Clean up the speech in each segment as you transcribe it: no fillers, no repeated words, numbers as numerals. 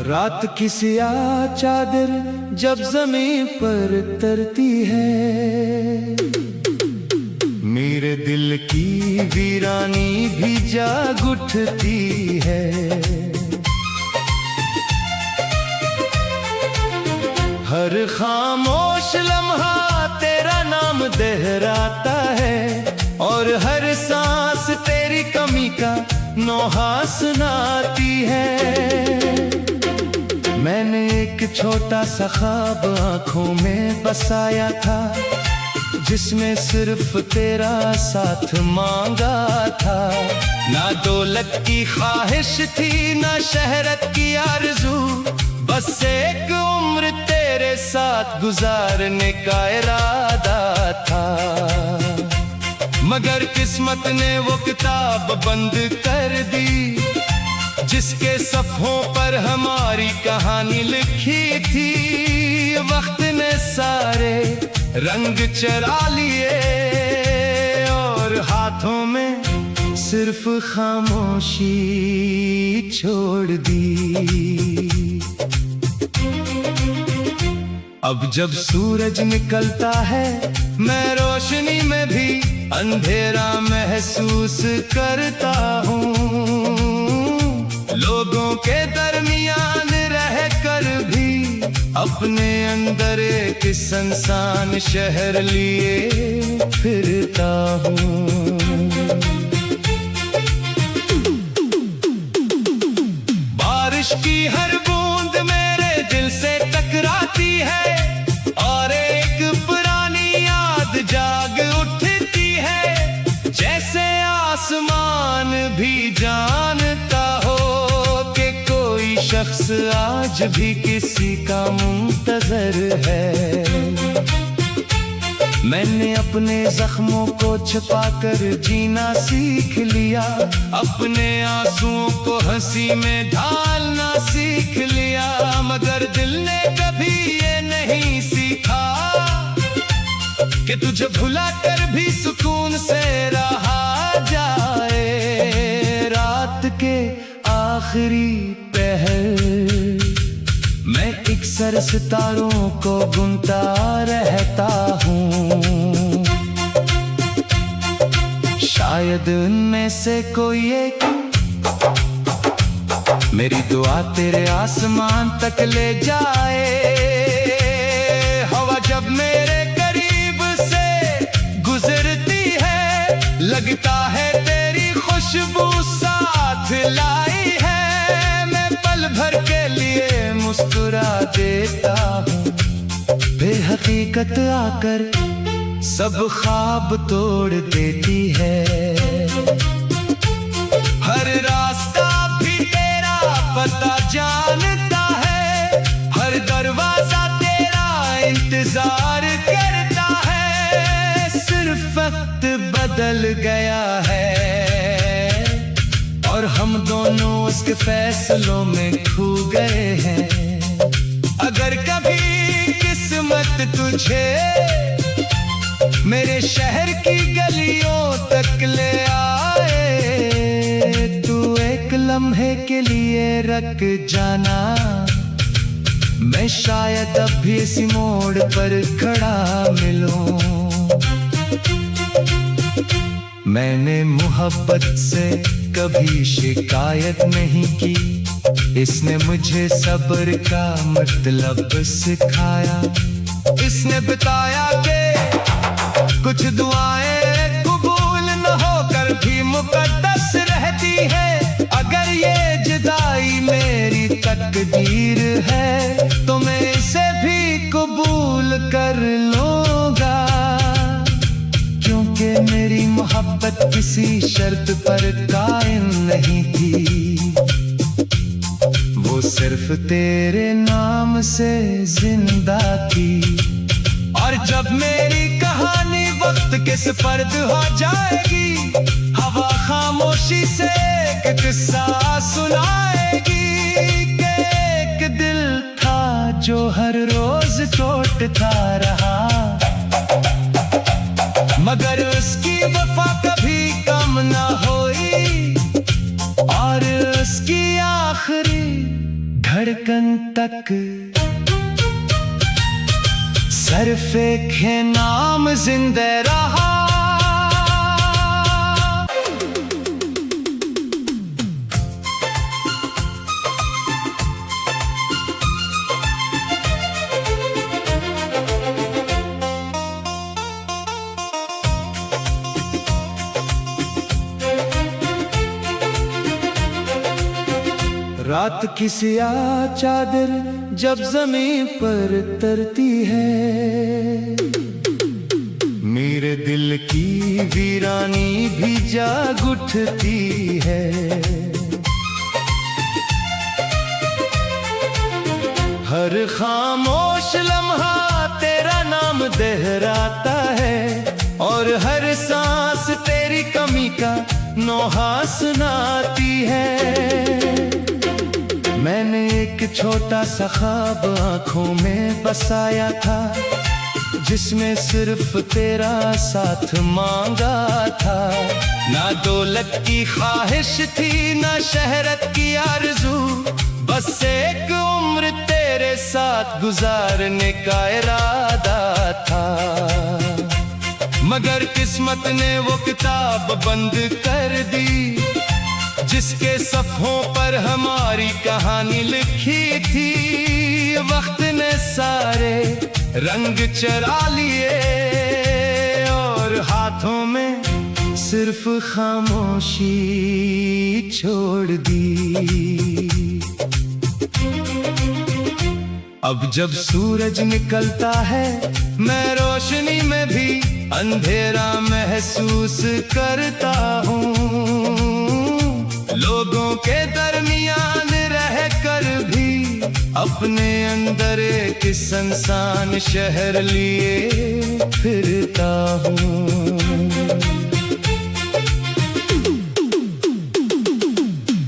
रात की सिया चादर जब जमीन पर तरती है, मेरे दिल की वीरानी भी जाग उठती है। हर खामोश लम्हा तेरा नाम दोहराता है, और हर सांस तेरी कमी का नोहा सुनाती है। मैंने एक छोटा सा ख्वाब आंखों में बसाया था, जिसमें सिर्फ तेरा साथ मांगा था। ना दौलत की ख्वाहिश थी, ना शहरत की आरज़ू, बस एक उम्र तेरे साथ गुजारने का इरादा था। मगर किस्मत ने वो किताब बंद कर दी, जिसके सफ़ों पर हमारी कहानी लिखी थी। वक्त ने सारे रंग चरा लिए, और हाथों में सिर्फ खामोशी छोड़ दी। अब जब सूरज निकलता है, मैं रोशनी में भी अंधेरा महसूस करता हूँ। लोगों के दरमियान रहकर भी अपने अंदर एक सुनसान शहर लिए फिरता हूँ। बारिश की हर बूंद मेरे दिल से टकराती है, और एक पुरानी याद जाग उठती है। जैसे आसमान भी जानता हो कि कोई शख्स आज भी किसी का मुंतजर है। मैंने अपने जख्मों को छुपाकर जीना सीख लिया, अपने आंसुओं को हंसी में ढालना सीख लिया। मगर दिल ने कभी ये नहीं सीखा कि तुझे भुला कर भी सुकून से रहा जाए। रात के आखिरी पहर मैं इकसर सितारों को गुनता रहता हूँ। शायद उनमें से कोई एक मेरी दुआ तेरे आसमान तक ले जाए। हवा जब मेरे करीब से गुजरती है, लगता है तेरी खुशबू साथ लाई है। मैं पल भर के लिए मुस्कुरा देता हूँ, बेहकीकत आकर सब ख्वाब तोड़ देती है। हर रास्ता भी तेरा पता जानता है, हर दरवाजा तेरा इंतजार करता है। सिर्फ वक्त बदल गया है, और हम दोनों उसके फैसलों में खो गए हैं। अगर कभी किस्मत तुझे मेरे शहर की गलियों तक ले आए, तू एक लम्हे के लिए रुक जाना। मैं शायद अब भी इसी मोड़ पर खड़ा मिलूं। मैंने मोहब्बत से कभी शिकायत नहीं की, इसने मुझे सब्र का मतलब सिखाया। इसने बताया कि कुछ दुआएं कबूल न होकर भी मुकद्दस रहती है। अगर ये जुदाई मेरी तकदीर है, तो मैं इसे भी कबूल कर लूंगा, क्योंकि मेरी मोहब्बत किसी शर्त पर कायम नहीं थी। वो सिर्फ तेरे नाम से जिंदा थी। और जब मेरी कहानी वक्त के सुपर्द हो जाएगी, हवा खामोशी से एक किस्सा सुनाएगी कि एक दिल था जो हर रोज टूटता रहा, मगर उसकी वफा कभी कम ना हुई। और उसकी आखिरी घड़ी धड़कन तक सरफे के नाम जिंदा रहा। रात की सियाह चादर जब ज़मीन पर तरती है, मेरे दिल की वीरानी भी जाग उठती है। हर खामोश लम्हा तेरा नाम दोहराता है, और हर सांस तेरी कमी का नोहा सुनाती है। मैंने एक छोटा सा ख्वाब आँखों में बसाया था, जिसमें सिर्फ तेरा साथ मांगा था। ना दौलत की ख्वाहिश थी, ना शहरत की आरज़ू, बस एक उम्र तेरे साथ गुजारने का इरादा था। मगर किस्मत ने वो किताब बंद कर दी, जिसके सफ़ों पर हमारी कहानी लिखी थी। वक्त ने सारे रंग चरा लिए, और हाथों में सिर्फ खामोशी छोड़ दी। अब जब सूरज निकलता है, मैं रोशनी में भी अंधेरा महसूस करता हूँ। लोगों के दरमियान रहकर भी अपने अंदर एक सुनसान शहर लिए फिरता हूँ।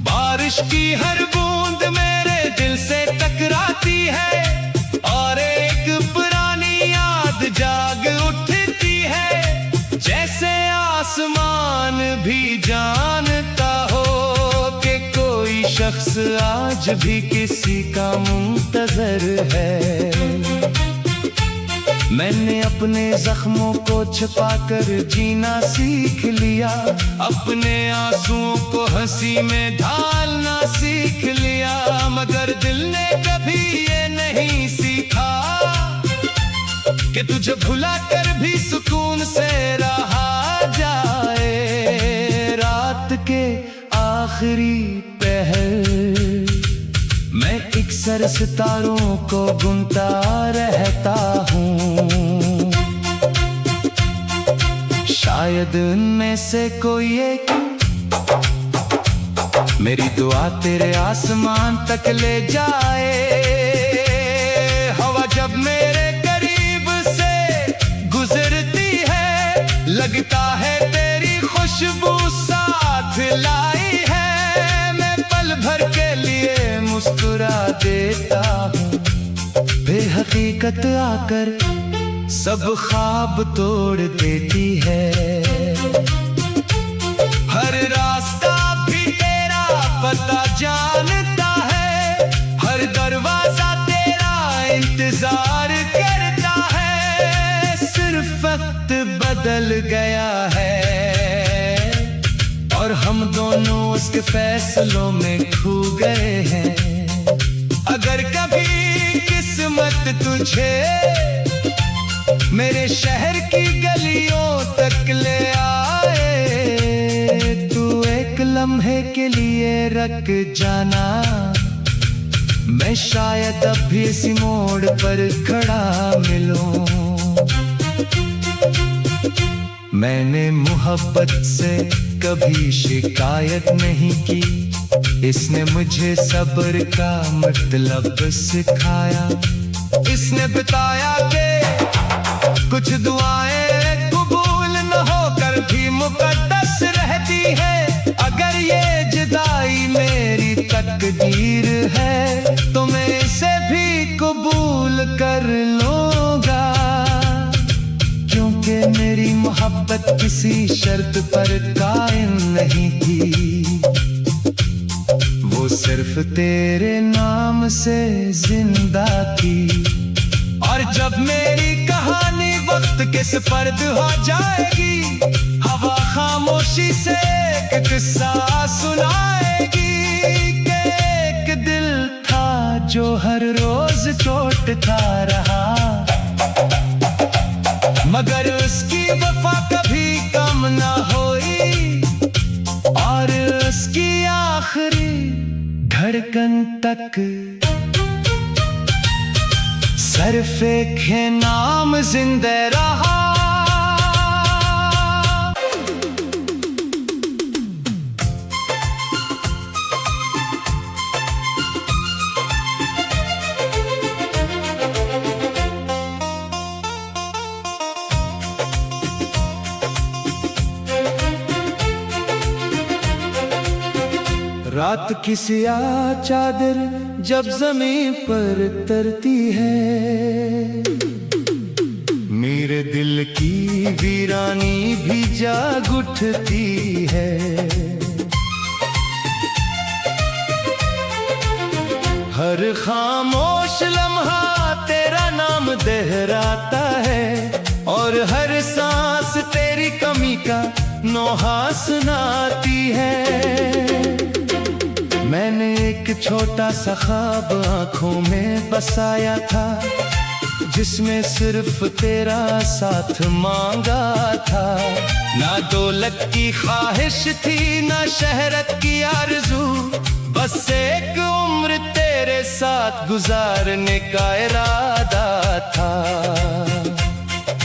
बारिश की हर बूंद मेरे दिल से टकराती है, और एक पुरानी याद जाग उठती है। जैसे आसमान भी जानता हो कि कोई शख्स आज भी किसी का मुंतजर है। मैंने अपने जख्मों को छुपाकर जीना सीख लिया, अपने आंसुओं को हंसी में ढालना सीख लिया। मगर दिल ने कभी ये नहीं सीखा कि तुझे भुला कर भी सुकून से रहा जाए। रात के आखिरी पहर मैं इकसर सितारों को गुनता रहता हूँ। शायद उनमें से कोई एक मेरी दुआ तेरे आसमान तक ले जाए। हवा जब मेरे करीब से गुजरती है, लगता है तेरी खुशबू साथ लाई है। मैं पल भर के लिए मुस्कुरा देता हूँ, बेहकीकत आकर सब ख्वाब तोड़ देती है। हर रास्ता भी तेरा पता जानता है, हर दरवाजा तेरा इंतजार करता है। सिर्फ वक्त बदल गया है, और हम दोनों उसके फैसलों में खो गए हैं। अगर कभी किस्मत तुझे मेरे शहर की गलियों तक ले आए, तू एक लम्हे के लिए रख जाना। मैं शायद अब भी इसी मोड़ पर खड़ा मिलूं। मैंने मोहब्बत से कभी शिकायत नहीं की, इसने मुझे सब्र का मतलब सिखाया। इसने बताया कि कुछ दुआएं कबूल न होकर भी मुकद्दस रहती है। अगर ये जुदाई मेरी तकदीर है, तो मैं इसे भी कबूल कर लूंगा, क्योंकि मेरी मोहब्बत किसी शर्त पर कायम नहीं थी। वो सिर्फ तेरे नाम से जिंदा की। और जब मेरी कहानी वक्त के स्पर्द हो जाएगी, हवा खामोशी से एक किस्सा सुनाएगी कि एक दिल था जो हर रोज टूटता रहा, मगर उसकी वफा कभी कम ना हुई, और उसकी आखिरी धड़कन तक सिर्फ एक है नाम जिंदा रहा। रात की सियाह चादर जब जमीन पर तरती है, मेरे दिल की वीरानी भी जाग उठती है। हर खामोश लम्हा तेरा नाम दोहराता है, और हर सांस तेरी कमी का नोहा सुनाती है। मैंने एक छोटा सा ख्वाब आंखों में बसाया था, जिसमें सिर्फ तेरा साथ मांगा था। ना दौलत की ख्वाहिश थी, ना शहरत की आरज़ू, बस एक उम्र तेरे साथ गुजारने का इरादा था।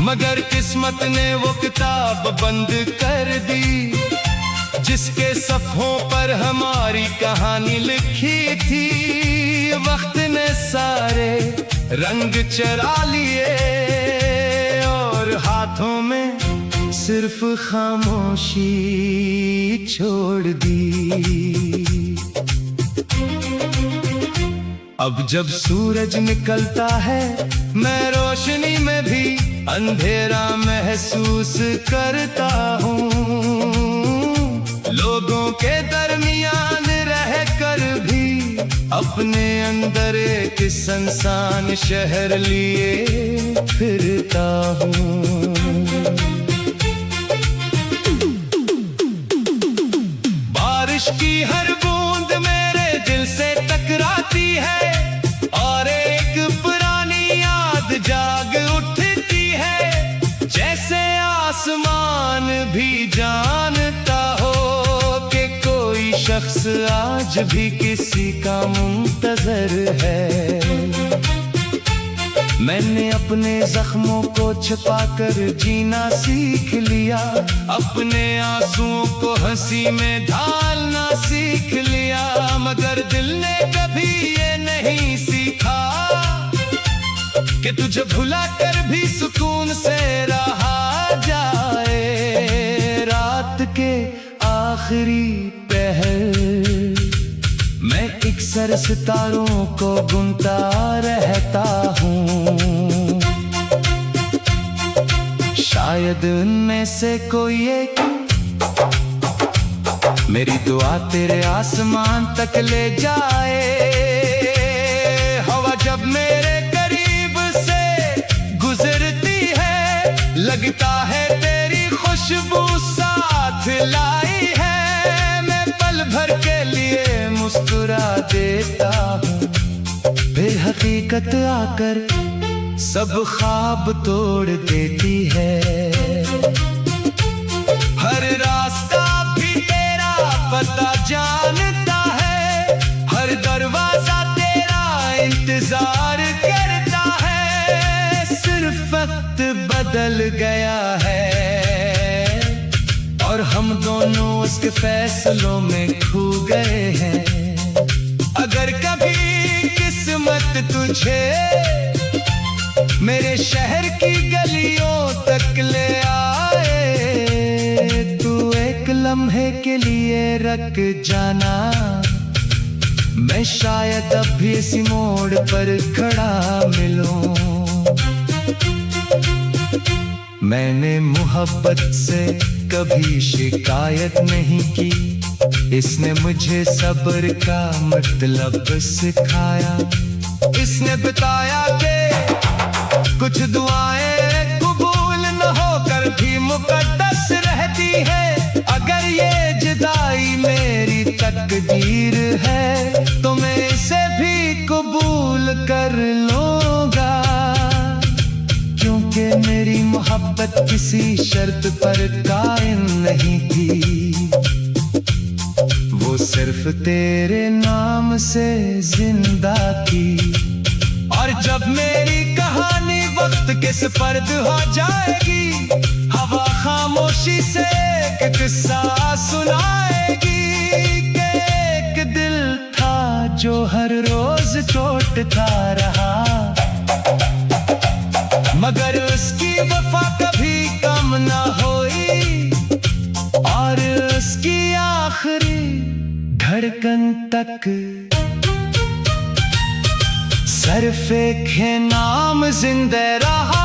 मगर किस्मत ने वो किताब बंद कर दी, जिसके सफ़ों पर हमारी कहानी लिखी थी। वक्त ने सारे रंग चरा लिए, और हाथों में सिर्फ खामोशी छोड़ दी। अब जब सूरज निकलता है, मैं रोशनी में भी अंधेरा महसूस करता हूँ। लोगों के दरमियान रहकर भी अपने अंदर एक सुनसान शहर लिए फिरता हूँ। बारिश की हर बूंद मेरे दिल से टकराती है, और एक पुरानी याद जाग उठती है। जैसे आसमान भी जानता हो कि कोई शख्स आज भी किसी का मुंतजर है। मैंने अपने जख्मों को छिपाकर जीना सीख लिया, अपने आंसुओं को हंसी में ढालना सीख लिया। मगर दिल ने कभी ये नहीं सीखा कि तुझे भुला कर भी सुकून से रहा जाए। रात के आखिरी पहर मैं इकसर सितारों को गुनता रहता हूँ। शायद उनमें से कोई एक मेरी दुआ तेरे आसमान तक ले जाए। हवा जब मेरे करीब से गुजरती है, लगता है तेरी खुशबू साथ लाई है। मैं पल भर के लिए मुस्कुरा देता हूँ, फिर हकीकत आकर सब ख्वाब तोड़ देती है। हर रास्ता भी तेरा पता जानता है, हर दरवाजा तेरा इंतजार करता है। सिर्फ वक्त बदल गया है, और हम दोनों उसके फैसलों में खो गए हैं। अगर कभी किस्मत तुझे मेरे शहर की गलियों तक ले आए, तू एक लम्हे के लिए रख जाना। मैं शायद अब भी इसी मोड़ पर खड़ा मिलूं। मैंने मोहब्बत से कभी शिकायत नहीं की, इसने मुझे सब्र का मतलब सिखाया। इसने बताया कि कुछ दुआएं कबूल न होकर भी मुकद्दस रहती है। अगर ये जुदाई मेरी तकदीर है तो मैं इसे भी कबूल कर लूंगा, क्योंकि मेरी मोहब्बत किसी शर्त पर कायम नहीं थी, वो सिर्फ तेरे नाम से जिंदा थी। और जब मेरी कहानी वक्त के सपर्द हो जाएगी, हवा खामोशी से एक किस्सा सुनाएगी कि एक दिल था जो हर रोज टूटता रहा, मगर उसकी वफा कभी कम ना हुई, और उसकी आखिरी धड़कन तक सिर्फ एक नाम जिंदा रहा।